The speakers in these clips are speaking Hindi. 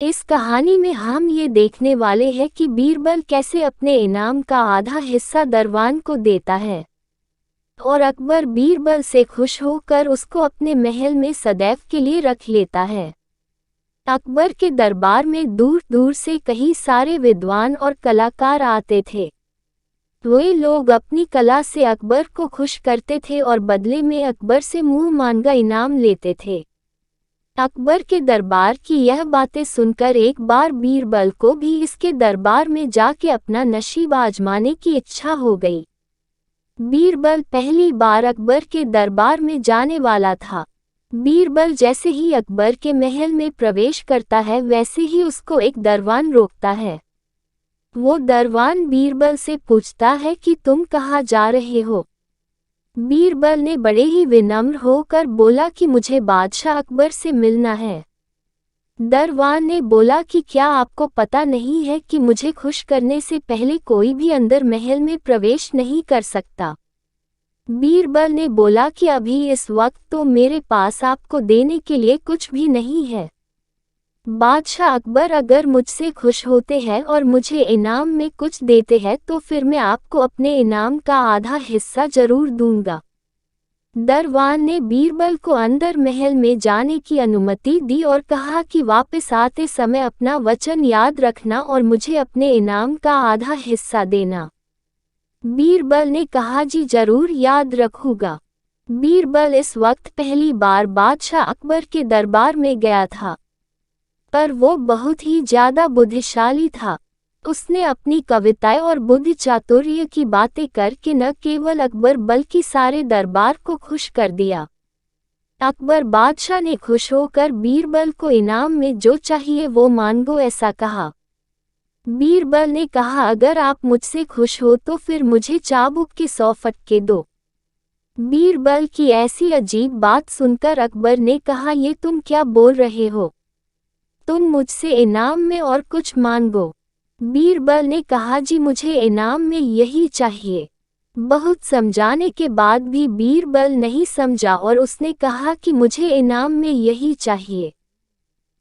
इस कहानी में हम ये देखने वाले हैं कि बीरबल कैसे अपने इनाम का आधा हिस्सा दरवान को देता है और अकबर बीरबल से खुश होकर उसको अपने महल में सदैव के लिए रख लेता है। अकबर के दरबार में दूर दूर से कई सारे विद्वान और कलाकार आते थे। वे लोग अपनी कला से अकबर को खुश करते थे और बदले में अकबर से मुंह मांगा इनाम लेते थे। अकबर के दरबार की यह बातें सुनकर एक बार बीरबल को भी इसके दरबार में जाके अपना नसीब आजमाने की इच्छा हो गई। बीरबल पहली बार अकबर के दरबार में जाने वाला था। बीरबल जैसे ही अकबर के महल में प्रवेश करता है वैसे ही उसको एक दरवान रोकता है। वो दरवान बीरबल से पूछता है कि तुम कहाँ जा रहे हो। बीरबल ने बड़े ही विनम्र होकर बोला कि मुझे बादशाह अकबर से मिलना है। दरवान ने बोला कि क्या आपको पता नहीं है कि मुझे खुश करने से पहले कोई भी अंदर महल में प्रवेश नहीं कर सकता। बीरबल ने बोला कि अभी इस वक्त तो मेरे पास आपको देने के लिए कुछ भी नहीं है। बादशाह अकबर अगर मुझसे खुश होते हैं और मुझे इनाम में कुछ देते हैं तो फिर मैं आपको अपने इनाम का आधा हिस्सा जरूर दूंगा। दरवान ने बीरबल को अंदर महल में जाने की अनुमति दी और कहा कि वापस आते समय अपना वचन याद रखना और मुझे अपने इनाम का आधा हिस्सा देना। बीरबल ने कहा जी जरूर याद रखूंगा। बीरबल इस वक्त पहली बार बादशाह अकबर के दरबार में गया था, पर वो बहुत ही ज्यादा बुद्धिशाली था। उसने अपनी कविताएं और बुद्धि चातुर्य की बातें करके न केवल अकबर बल्कि सारे दरबार को खुश कर दिया। अकबर बादशाह ने खुश होकर बीरबल को इनाम में जो चाहिए वो मांगो ऐसा कहा। बीरबल ने कहा अगर आप मुझसे खुश हो तो फिर मुझे चाबुक के 100 फटके दो। बीरबल की ऐसी अजीब बात सुनकर अकबर ने कहा ये तुम क्या बोल रहे हो, तुम मुझसे इनाम में और कुछ मांगो। बीरबल ने कहा जी मुझे इनाम में यही चाहिए। बहुत समझाने के बाद भी बीरबल नहीं समझा और उसने कहा कि मुझे इनाम में यही चाहिए।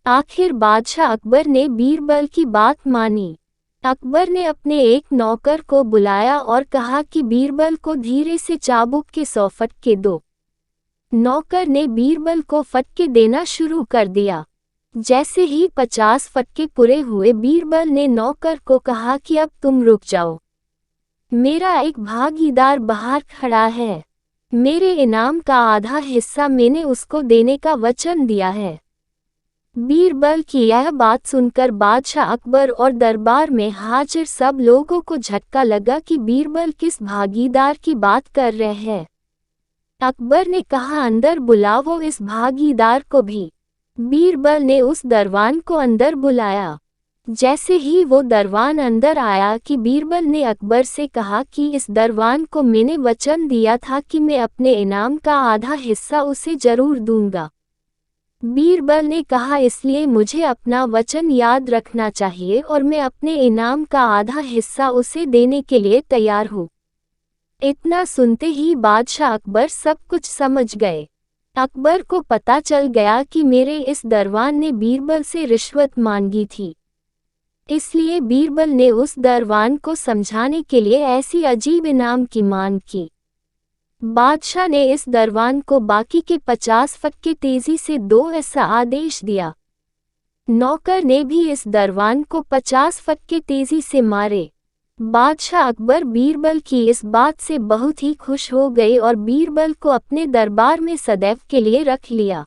आखिर बादशाह अकबर ने बीरबल की बात मानी। अकबर ने अपने एक नौकर को बुलाया और कहा कि बीरबल को धीरे से चाबुक के 100 फटके दो। नौकर ने बीरबल को फटके देना शुरू कर दिया। जैसे ही 50 फटके पूरे हुए बीरबल ने नौकर को कहा कि अब तुम रुक जाओ, मेरा एक भागीदार बाहर खड़ा है, मेरे इनाम का आधा हिस्सा मैंने उसको देने का वचन दिया है। बीरबल की यह बात सुनकर बादशाह अकबर और दरबार में हाजिर सब लोगों को झटका लगा कि बीरबल किस भागीदार की बात कर रहे हैं। अकबर ने कहा अंदर बुलाओ इस भागीदार को भी। बीरबल ने उस दरवान को अंदर बुलाया। जैसे ही वो दरवान अंदर आया कि बीरबल ने अकबर से कहा कि इस दरवान को मैंने वचन दिया था कि मैं अपने इनाम का आधा हिस्सा उसे जरूर दूंगा। बीरबल ने कहा इसलिए मुझे अपना वचन याद रखना चाहिए और मैं अपने इनाम का आधा हिस्सा उसे देने के लिए तैयार हूँ। इतना सुनते ही बादशाह अकबर सब कुछ समझ गए। अकबर को पता चल गया कि मेरे इस दरवान ने बीरबल से रिश्वत मांगी थी, इसलिए बीरबल ने उस दरवान को समझाने के लिए ऐसी अजीब इनाम की मांग की। बादशाह ने इस दरवान को बाकी के 50 फटके तेजी से दो ऐसा आदेश दिया। नौकर ने भी इस दरवान को 50 फटके तेजी से मारे। बादशाह अकबर बीरबल की इस बात से बहुत ही खुश हो गए और बीरबल को अपने दरबार में सदैव के लिए रख लिया।